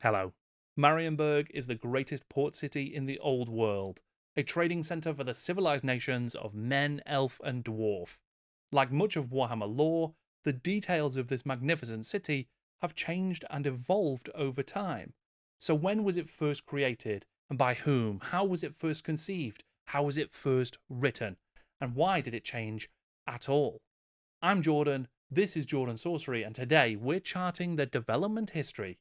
Hello. Marienburg is the greatest port city in the Old World, a trading centre for the civilised nations of men, elf, and dwarf. Like much of Warhammer lore, the details of this magnificent city have changed and evolved over time. So when was it first created, and by whom? How was it first conceived? How was it first written? And why did it change at all? I'm Jordan, this is Jordan Sorcery, and today we're charting the development history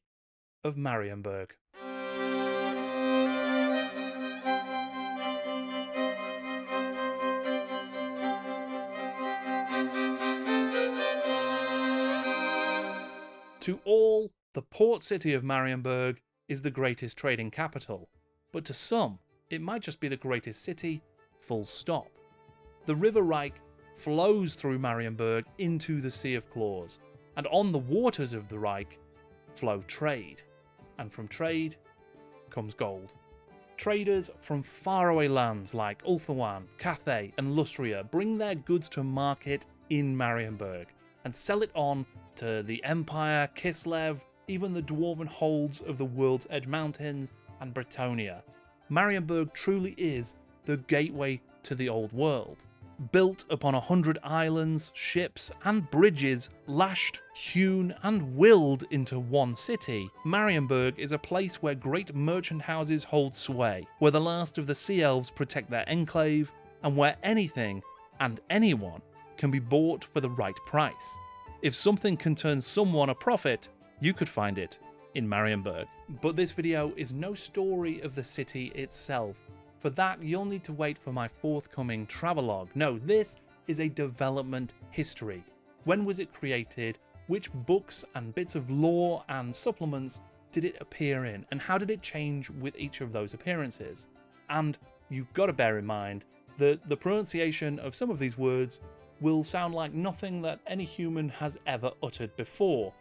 of Marienburg. To all, the port city of Marienburg is the greatest trading capital, but to some, it might just be the greatest city, full stop. The River Reich flows through Marienburg into the Sea of Claws, and on the waters of the Reich flow trade, and from trade comes gold. Traders from faraway lands like Ulthuan, Cathay and Lustria bring their goods to market in Marienburg and sell it on to the Empire, Kislev, even the dwarven holds of the World's Edge Mountains and Bretonnia. Marienburg truly is the gateway to the Old World. Built upon 100 islands, ships and bridges lashed, hewn and willed into one city, Marienburg is a place where great merchant houses hold sway, where the last of the sea elves protect their enclave, and where anything and anyone can be bought for the right price. If something can turn someone a profit, you could find it in Marienburg. But this video is no story of the city itself. For that, you'll need to wait for my forthcoming travelogue. No, this is a development history. When was it created? Which books and bits of lore and supplements did it appear in? And how did it change with each of those appearances? And you've got to bear in mind that the pronunciation of some of these words will sound like nothing that any human has ever uttered before.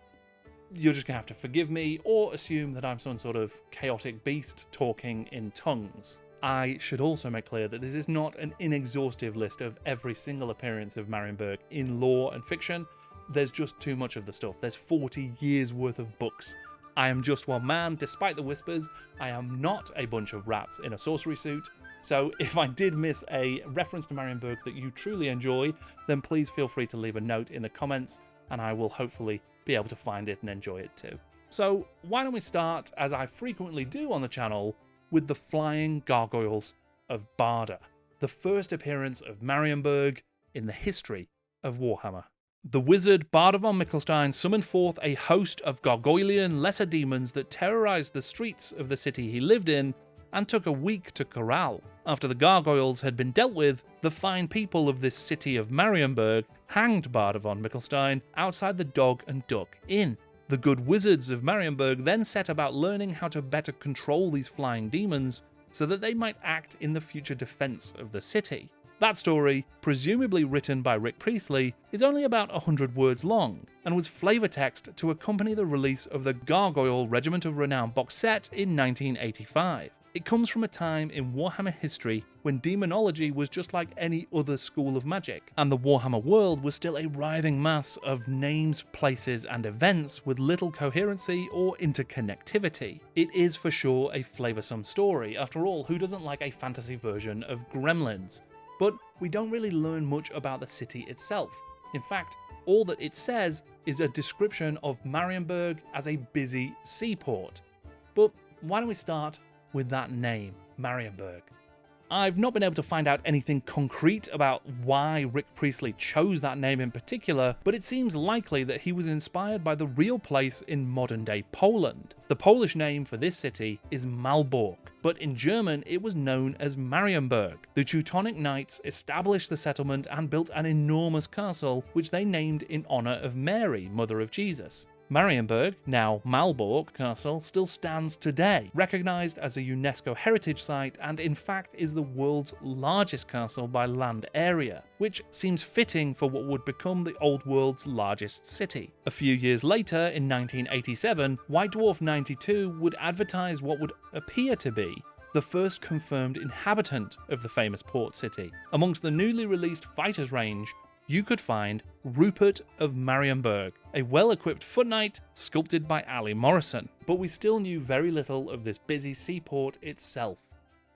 You're just going to have to forgive me or assume that I'm some sort of chaotic beast talking in tongues. I should also make clear that this is not an inexhaustive list of every single appearance of Marienburg in lore and fiction. There's just too much of the stuff. There's 40 years worth of books. I am just one man, despite the whispers. I am not a bunch of rats in a sorcery suit. So if I did miss a reference to Marienburg that you truly enjoy, then please feel free to leave a note in the comments and I will hopefully be able to find it and enjoy it too. So why don't we start, as I frequently do on the channel, with the flying gargoyles of Barda, the first appearance of Marienburg in the history of Warhammer. The wizard Barda von Mickelstein summoned forth a host of gargoylian lesser demons that terrorized the streets of the city he lived in and took a week to corral. After the gargoyles had been dealt with, the fine people of this city of Marienburg hanged Barda von Mickelstein outside the Dog and Duck Inn. The good wizards of Marienburg then set about learning how to better control these flying demons so that they might act in the future defense of the city. That story, presumably written by Rick Priestley, is only about 100 words long and was flavor text to accompany the release of the Gargoyle Regiment of Renown box set in 1985. It comes from a time in Warhammer history when demonology was just like any other school of magic, and the Warhammer world was still a writhing mass of names, places, and events with little coherency or interconnectivity. It is for sure a flavoursome story. After all, who doesn't like a fantasy version of Gremlins? But we don't really learn much about the city itself. In fact, all that it says is a description of Marienburg as a busy seaport. But why don't we start with that name, Marienburg? I've not been able to find out anything concrete about why Rick Priestley chose that name in particular, but it seems likely that he was inspired by the real place in modern-day Poland. The Polish name for this city is Malbork, but in German it was known as Marienburg. The Teutonic Knights established the settlement and built an enormous castle, which they named in honour of Mary, Mother of Jesus. Marienburg, now Malbork Castle, still stands today, recognised as a UNESCO heritage site and in fact is the world's largest castle by land area, which seems fitting for what would become the Old World's largest city. A few years later, in 1987, White Dwarf 92 would advertise what would appear to be the first confirmed inhabitant of the famous port city. Amongst the newly released fighters range you could find Rupert of Marienburg, a well-equipped foot knight sculpted by Ali Morrison. But we still knew very little of this busy seaport itself.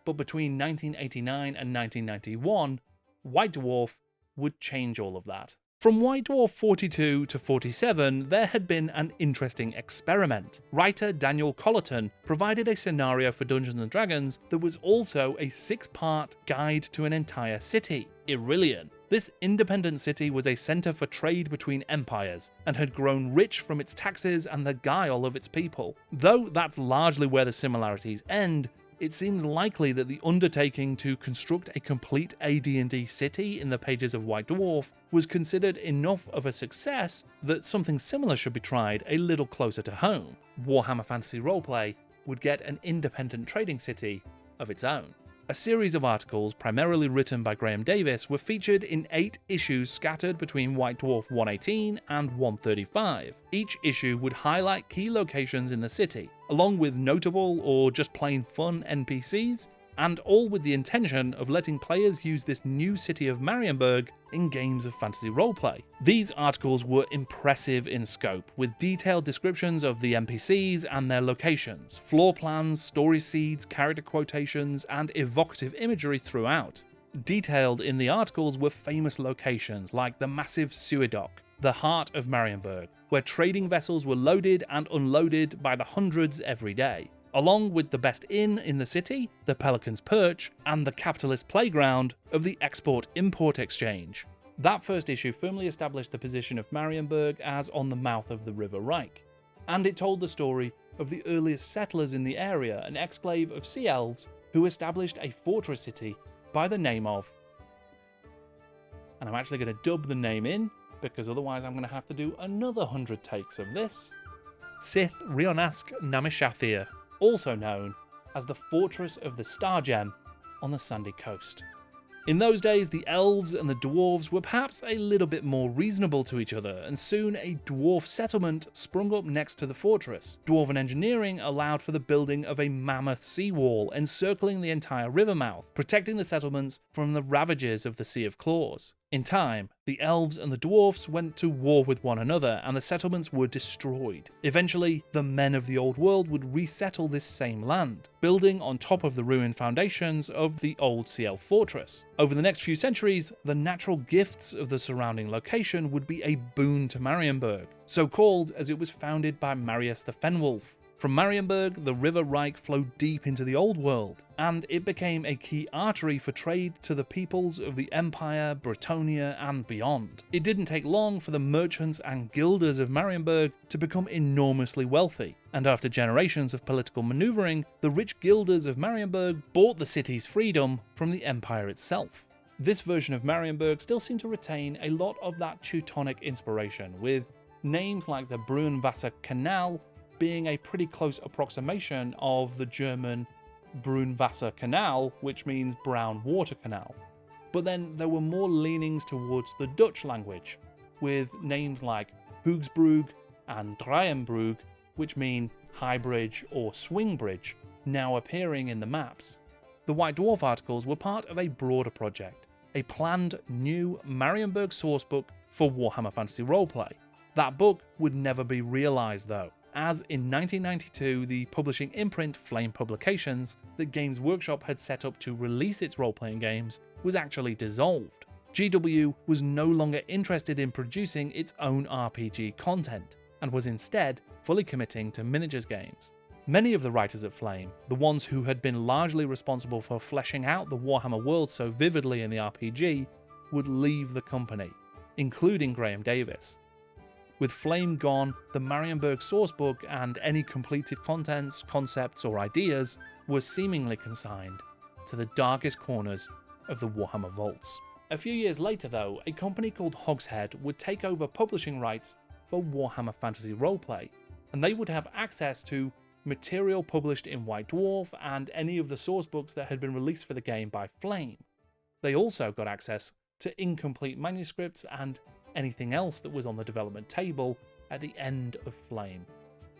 But between 1989 and 1991, White Dwarf would change all of that. From White Dwarf 42 to 47, there had been an interesting experiment. Writer Daniel Collerton provided a scenario for Dungeons & Dragons that was also a 6-part guide to an entire city, Irillion. This independent city was a centre for trade between empires, and had grown rich from its taxes and the guile of its people. Though that's largely where the similarities end, it seems likely that the undertaking to construct a complete AD&D city in the pages of White Dwarf was considered enough of a success that something similar should be tried a little closer to home. Warhammer Fantasy Roleplay would get an independent trading city of its own. A series of articles, primarily written by Graham Davis, were featured in 8 issues scattered between White Dwarf 118 and 135. Each issue would highlight key locations in the city, along with notable or just plain fun NPCs, and all with the intention of letting players use this new city of Marienburg in games of fantasy roleplay. These articles were impressive in scope, with detailed descriptions of the NPCs and their locations, floor plans, story seeds, character quotations, and evocative imagery throughout. Detailed in the articles were famous locations like the massive sewer dock, the heart of Marienburg, where trading vessels were loaded and unloaded by the hundreds every day, along with the best inn in the city, the Pelican's Perch, and the capitalist playground of the Export-Import Exchange. That first issue firmly established the position of Marienburg as on the mouth of the River Reich, and it told the story of the earliest settlers in the area, an exclave of sea elves who established a fortress city by the name of... And I'm actually going to dub the name in, because otherwise I'm going to have to do another 100 takes of this. Sith Rionask Namishathir, also known as the Fortress of the Star Gem on the Sandy Coast. In those days, the elves and the dwarves were perhaps a little bit more reasonable to each other, and soon a dwarf settlement sprung up next to the fortress. Dwarven engineering allowed for the building of a mammoth seawall encircling the entire river mouth, protecting the settlements from the ravages of the Sea of Claws. In time, the elves and the dwarfs went to war with one another, and the settlements were destroyed. Eventually, the men of the Old World would resettle this same land, building on top of the ruined foundations of the old CL fortress. Over the next few centuries, the natural gifts of the surrounding location would be a boon to Marienburg, so called as it was founded by Marius the Fenwolf. From Marienburg, the River Reich flowed deep into the Old World, and it became a key artery for trade to the peoples of the Empire, Bretonnia, and beyond. It didn't take long for the merchants and guilders of Marienburg to become enormously wealthy, and after generations of political maneuvering, the rich guilders of Marienburg bought the city's freedom from the Empire itself. This version of Marienburg still seemed to retain a lot of that Teutonic inspiration, with names like the Brunnenwasser Canal being a pretty close approximation of the German Brunnenwasser Canal, which means brown water canal. But then there were more leanings towards the Dutch language, with names like Hoogsbrug and Drijenbrug, which mean high bridge or swing bridge, now appearing in the maps. The White Dwarf articles were part of a broader project, a planned new Marienburg sourcebook for Warhammer Fantasy Roleplay. That book would never be realised though, as in 1992 the publishing imprint Flame Publications that Games Workshop had set up to release its role-playing games was actually dissolved. GW was no longer interested in producing its own RPG content, and was instead fully committing to miniatures games. Many of the writers at Flame, the ones who had been largely responsible for fleshing out the Warhammer world so vividly in the RPG, would leave the company, including Graham Davis. With Flame gone, the Marienburg sourcebook and any completed contents, concepts, or ideas were seemingly consigned to the darkest corners of the Warhammer vaults. A few years later though, a company called Hogshead would take over publishing rights for Warhammer Fantasy Roleplay, and they would have access to material published in White Dwarf and any of the sourcebooks that had been released for the game by Flame. They also got access to incomplete manuscripts and anything else that was on the development table at the end of Flame.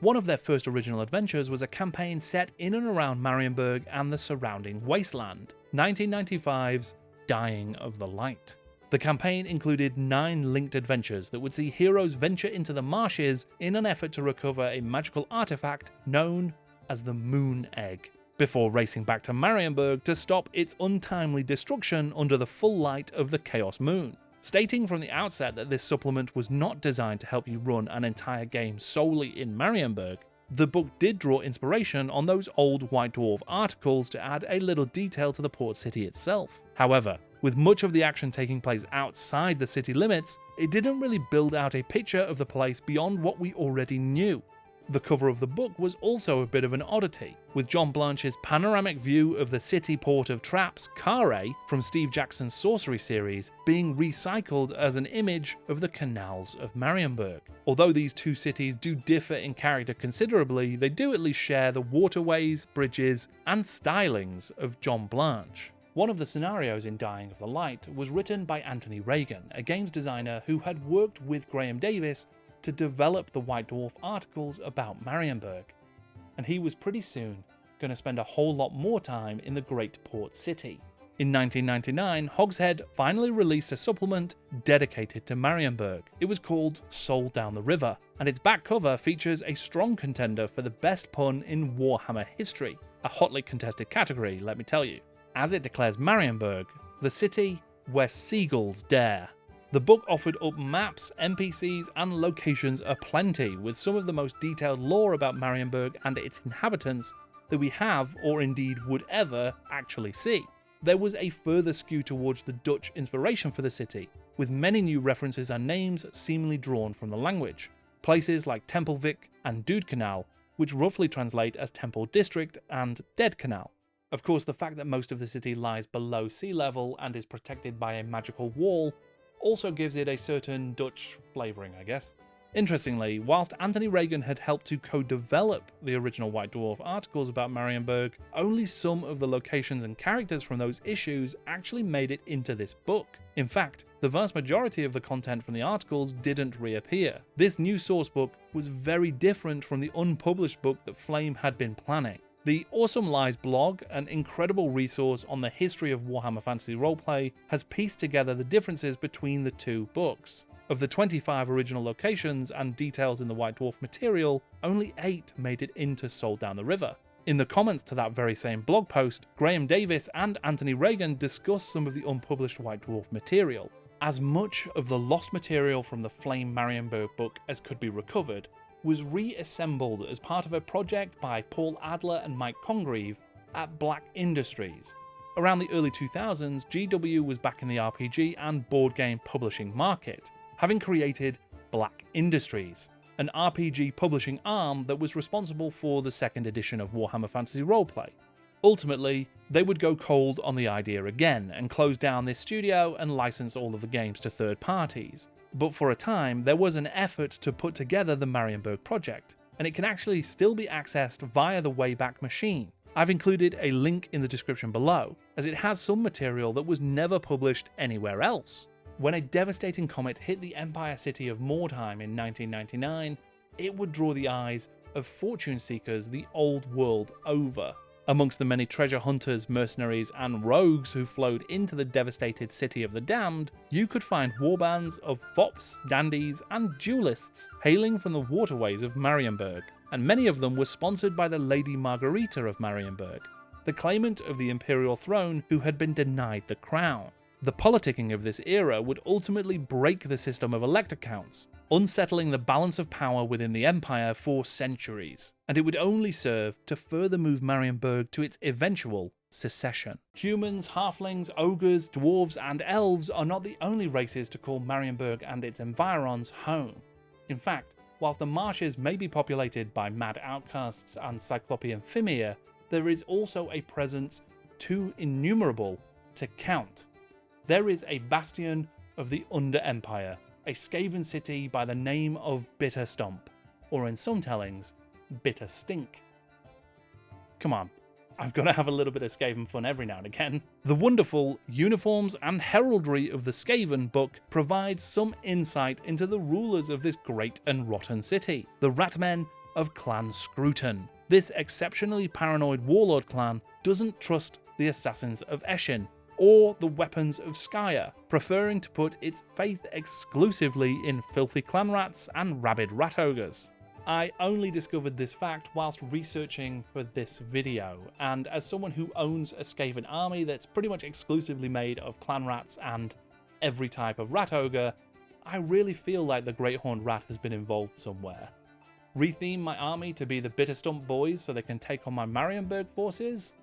One of their first original adventures was a campaign set in and around Marienburg and the surrounding wasteland, 1995's Dying of the Light. The campaign included 9 linked adventures that would see heroes venture into the marshes in an effort to recover a magical artifact known as the Moon Egg, before racing back to Marienburg to stop its untimely destruction under the full light of the Chaos Moon. Stating from the outset that this supplement was not designed to help you run an entire game solely in Marienburg, the book did draw inspiration on those old White Dwarf articles to add a little detail to the port city itself. However, with much of the action taking place outside the city limits, it didn't really build out a picture of the place beyond what we already knew. The cover of the book was also a bit of an oddity, with John Blanche's panoramic view of the city port of Traps, Carre, from Steve Jackson's Sorcery series, being recycled as an image of the canals of Marienburg. Although these two cities do differ in character considerably, they do at least share the waterways, bridges, and stylings of John Blanche. One of the scenarios in Dying of the Light was written by Anthony Reagan, a games designer who had worked with Graham Davis to develop the White Dwarf articles about Marienburg, and he was pretty soon going to spend a whole lot more time in the Great Port City. In 1999, Hogshead finally released a supplement dedicated to Marienburg. It was called Soul Down the River, and its back cover features a strong contender for the best pun in Warhammer history, a hotly contested category, let me tell you, as it declares Marienburg, the city where seagulls dare. The book offered up maps, NPCs, and locations aplenty, with some of the most detailed lore about Marienburg and its inhabitants that we have, or indeed would ever, actually see. There was a further skew towards the Dutch inspiration for the city, with many new references and names seemingly drawn from the language. Places like Tempelvik and Doodkanaal, which roughly translate as Temple District and Dead Canal. Of course, the fact that most of the city lies below sea level and is protected by a magical wall also gives it a certain Dutch flavouring, I guess. Interestingly, whilst Anthony Reagan had helped to co-develop the original White Dwarf articles about Marienburg, only some of the locations and characters from those issues actually made it into this book. In fact, the vast majority of the content from the articles didn't reappear. This new sourcebook was very different from the unpublished book that Flame had been planning. The Awesome Lies blog, an incredible resource on the history of Warhammer Fantasy Roleplay, has pieced together the differences between the two books. Of the 25 original locations and details in the White Dwarf material, only 8 made it into Soul Down the River. In the comments to that very same blog post, Graham Davis and Anthony Reagan discuss some of the unpublished White Dwarf material. As much of the lost material from the Flame Marienburg book as could be recovered was reassembled as part of a project by Paul Adler and Mike Congreve at Black Industries. Around the early 2000s, GW was back in the RPG and board game publishing market, having created Black Industries, an RPG publishing arm that was responsible for the second edition of Warhammer Fantasy Roleplay. Ultimately, they would go cold on the idea again and close down this studio and license all of the games to third parties. But for a time, there was an effort to put together the Marienburg project, and it can actually still be accessed via the Wayback Machine. I've included a link in the description below, as it has some material that was never published anywhere else. When a devastating comet hit the Empire city of Mordheim in 1999, it would draw the eyes of fortune seekers the old world over. Amongst the many treasure hunters, mercenaries, and rogues who flowed into the devastated city of the damned, you could find warbands of fops, dandies, and duelists hailing from the waterways of Marienburg, and many of them were sponsored by the Lady Margarita of Marienburg, the claimant of the imperial throne who had been denied the crown. The politicking of this era would ultimately break the system of elector counts, unsettling the balance of power within the empire for centuries, and it would only serve to further move Marienburg to its eventual secession. Humans, halflings, ogres, dwarves, and elves are not the only races to call Marienburg and its environs home. In fact, whilst the marshes may be populated by mad outcasts and cyclopean Fimir, there is also a presence too innumerable to count. There is a bastion of the Under Empire, a Skaven city by the name of Bitter Stump, or in some tellings, Bitter Stink. Come on, I've got to have a little bit of Skaven fun every now and again. The wonderful Uniforms and Heraldry of the Skaven book provides some insight into the rulers of this great and rotten city, the Ratmen of Clan Scruton. This exceptionally paranoid warlord clan doesn't trust the assassins of Eshin, or the weapons of Skyer, preferring to put its faith exclusively in filthy clan rats and rabid rat ogres. I only discovered this fact whilst researching for this video, and as someone who owns a Skaven army that's pretty much exclusively made of clan rats and every type of rat ogre, I really feel like the Great Horned Rat has been involved somewhere. Retheme my army to be the Bitterstump Boys so they can take on my Marienburg forces?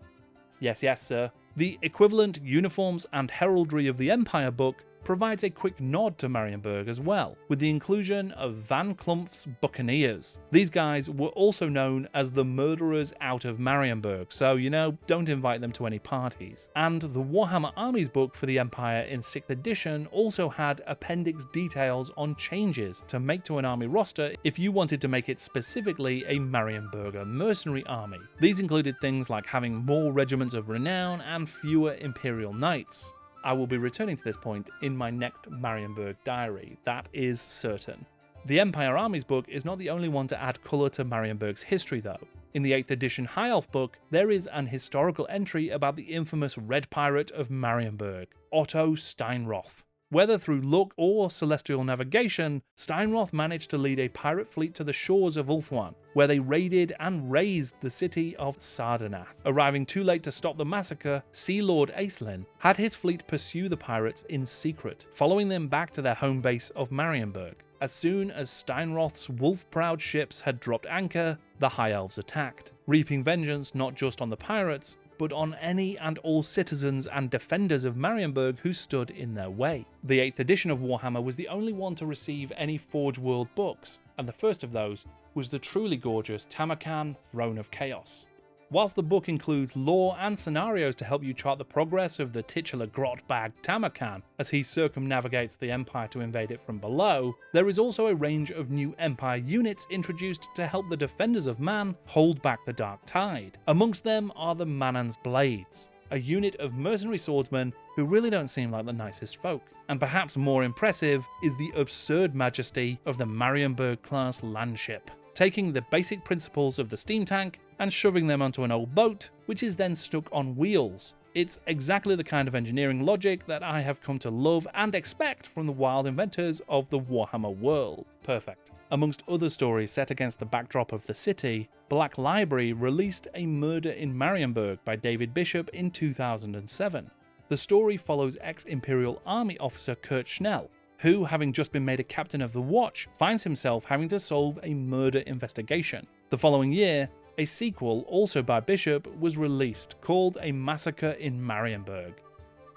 Yes, yes, sir. The equivalent Uniforms and Heraldry of the Empire book provides a quick nod to Marienburg as well, with the inclusion of Van Klumpf's Buccaneers. These guys were also known as the murderers out of Marienburg, so don't invite them to any parties. And the Warhammer Armies book for the Empire in 6th edition also had appendix details on changes to make to an army roster if you wanted to make it specifically a Marienburger mercenary army. These included things like having more regiments of renown and fewer Imperial Knights. I will be returning to this point in my next Marienburg diary, that is certain. The Empire Armies book is not the only one to add colour to Marienburg's history though. In the 8th edition High Elf book, there is an historical entry about the infamous Red Pirate of Marienburg, Otto Steinroth. Whether through luck or celestial navigation, Steinroth managed to lead a pirate fleet to the shores of Ulthuan, where they raided and razed the city of Sardenath. Arriving too late to stop the massacre, Sea Lord Acelin had his fleet pursue the pirates in secret, following them back to their home base of Marienburg. As soon as Steinroth's wolf-proud ships had dropped anchor, the High Elves attacked, reaping vengeance not just on the pirates, but on any and all citizens and defenders of Marienburg who stood in their way. The 8th edition of Warhammer was the only one to receive any Forge World books, and the first of those was the truly gorgeous Tamarkan Throne of Chaos. Whilst the book includes lore and scenarios to help you chart the progress of the titular grot-bag Tamarkan as he circumnavigates the Empire to invade it from below, there is also a range of new Empire units introduced to help the defenders of Man hold back the Dark Tide. Amongst them are the Manan's Blades, a unit of mercenary swordsmen who really don't seem like the nicest folk. And perhaps more impressive is the absurd majesty of the Marienburg class landship, taking the basic principles of the steam tank and shoving them onto an old boat, which is then stuck on wheels. It's exactly the kind of engineering logic that I have come to love and expect from the wild inventors of the Warhammer world. Perfect. Amongst other stories set against the backdrop of the city, Black Library released A Murder in Marienburg by David Bishop in 2007. The story follows ex-Imperial Army officer Kurt Schnell, who, having just been made a captain of the Watch, finds himself having to solve a murder investigation. The following year, a sequel, also by Bishop, was released, called A Massacre in Marienburg.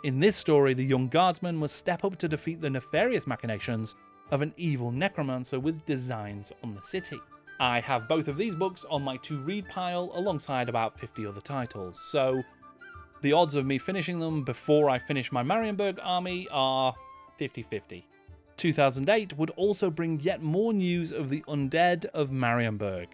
In this story, the young guardsman must step up to defeat the nefarious machinations of an evil necromancer with designs on the city. I have both of these books on my to-read pile alongside about 50 other titles, so the odds of me finishing them before I finish my Marienburg army are 50-50. 2008 would also bring yet more news of the undead of Marienburg.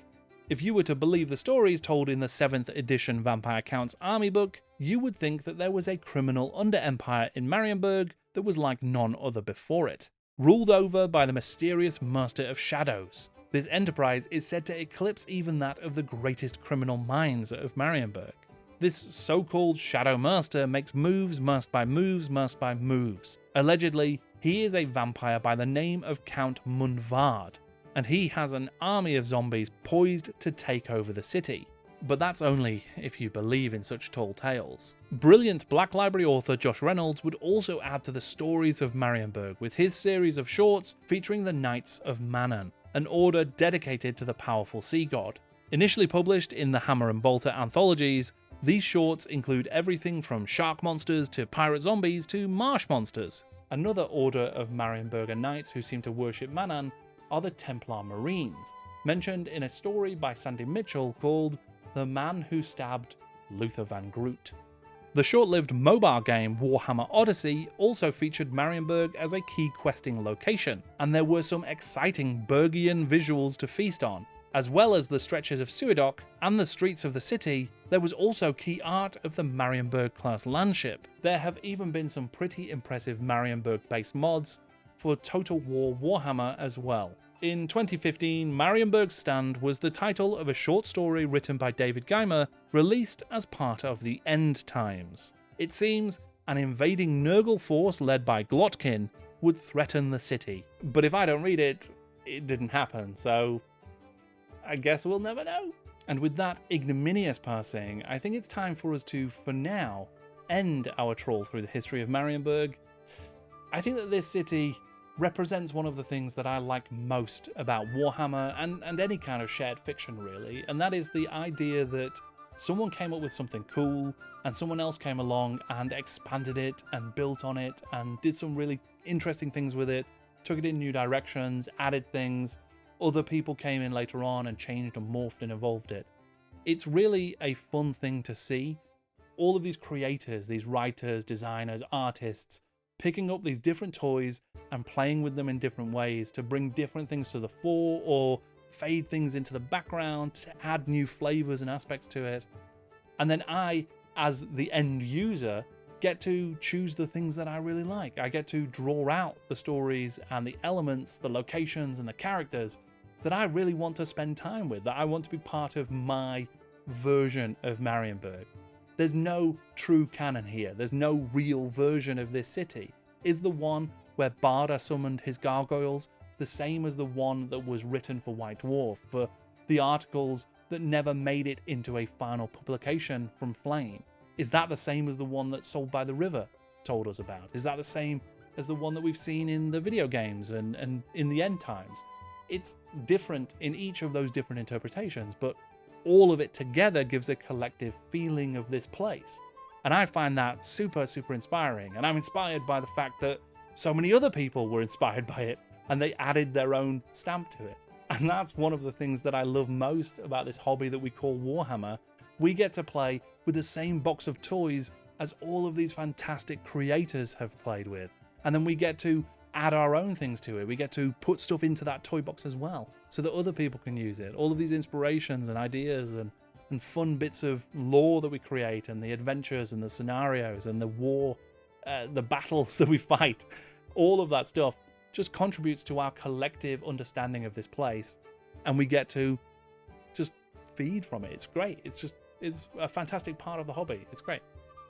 If you were to believe the stories told in the 7th edition Vampire Count's army book, you would think that there was a criminal under-empire in Marienburg that was like none other before it, ruled over by the mysterious Master of Shadows. This enterprise is said to eclipse even that of the greatest criminal minds of Marienburg. This so-called Shadow Master makes moves masked by moves masked by moves. Allegedly, he is a vampire by the name of Count Munvard, and he has an army of zombies poised to take over the city. But that's only if you believe in such tall tales. Brilliant Black Library author Josh Reynolds would also add to the stories of Marienburg with his series of shorts featuring the Knights of Manan, an order dedicated to the powerful sea god. Initially published in the Hammer and Bolter anthologies, these shorts include everything from shark monsters to pirate zombies to marsh monsters. Another order of Marienburger knights who seem to worship Manan are the Templar Marines, mentioned in a story by Sandy Mitchell called The Man Who Stabbed Luther Van Groot. The short-lived mobile game Warhammer Odyssey also featured Marienburg as a key questing location, and there were some exciting Bergian visuals to feast on. As well as the stretches of Suidok and the streets of the city, there was also key art of the Marienburg-class landship. There have even been some pretty impressive Marienburg-based mods for Total War Warhammer as well. In 2015, Marienburg's Stand was the title of a short story written by David Geimer, released as part of the End Times. It seems an invading Nurgle force led by Glotkin would threaten the city. But if I don't read it, it didn't happen, so I guess we'll never know. And with that ignominious passing, I think it's time for us to, for now, end our trawl through the history of Marienburg. I think that this city represents one of the things that I like most about Warhammer and any kind of shared fiction, really, and that is the idea that someone came up with something cool and someone else came along and expanded it and built on it and did some really interesting things with it, took it in new directions, added things. Other people came in later on and changed and morphed and evolved it. It's really a fun thing to see. All of these creators, these writers, designers, artists, picking up these different toys and playing with them in different ways to bring different things to the fore or fade things into the background to add new flavors and aspects to it. And then I, as the end user, get to choose the things that I really like. I get to draw out the stories and the elements, the locations and the characters that I really want to spend time with, that I want to be part of my version of Marienburg. There's no true canon here. There's no real version of this city. Is the one where Barda summoned his gargoyles the same as the one that was written for White Dwarf, for the articles that never made it into a final publication from Flame? Is that the same as the one that Sold by the River told us about? Is that the same as the one that we've seen in the video games and in the end times? It's different in each of those different interpretations, but all of it together gives a collective feeling of this place. And I find that super, super inspiring. And I'm inspired by the fact that so many other people were inspired by it and they added their own stamp to it. And that's one of the things that I love most about this hobby that we call Warhammer. We get to play with the same box of toys as all of these fantastic creators have played with. And then we get to add our own things to it. We get to put stuff into that toy box as well so that other people can use it. All of these inspirations and ideas and fun bits of lore that we create and the adventures and the scenarios and the war, the battles that we fight, all of that stuff just contributes to our collective understanding of this place. And we get to just feed from it. It's great. It's a fantastic part of the hobby. It's great.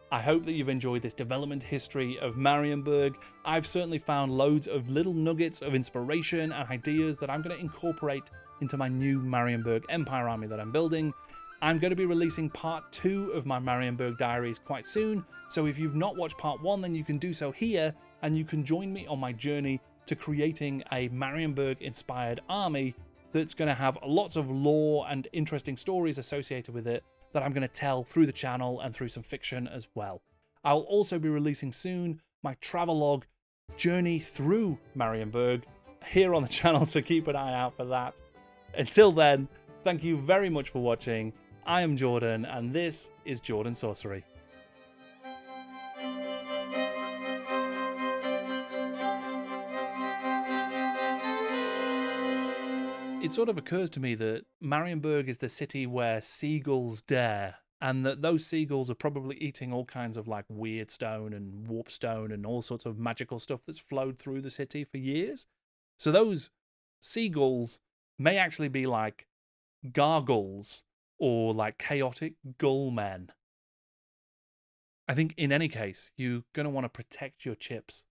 I hope that you've enjoyed this development history of Marienburg. I've certainly found loads of little nuggets of inspiration and ideas that I'm going to incorporate into my new Marienburg Empire army that I'm building. I'm going to be releasing part 2 of my Marienburg diaries quite soon, so if you've not watched part 1, then you can do so here, and you can join me on my journey to creating a Marienburg inspired army that's going to have lots of lore and interesting stories associated with it that I'm going to tell through the channel and through some fiction as well. I'll also be releasing soon my travelogue journey through Marienburg here on the channel, so keep an eye out for that. Until then, thank you very much for watching. I am Jordan, and this is Jordan Sorcery. It sort of occurs to me that Marienburg is the city where seagulls dare, and that those seagulls are probably eating all kinds of like weird stone and warp stone and all sorts of magical stuff that's flowed through the city for years. So those seagulls may actually be like gargles or like chaotic gull men. I think in any case, you're going to want to protect your chips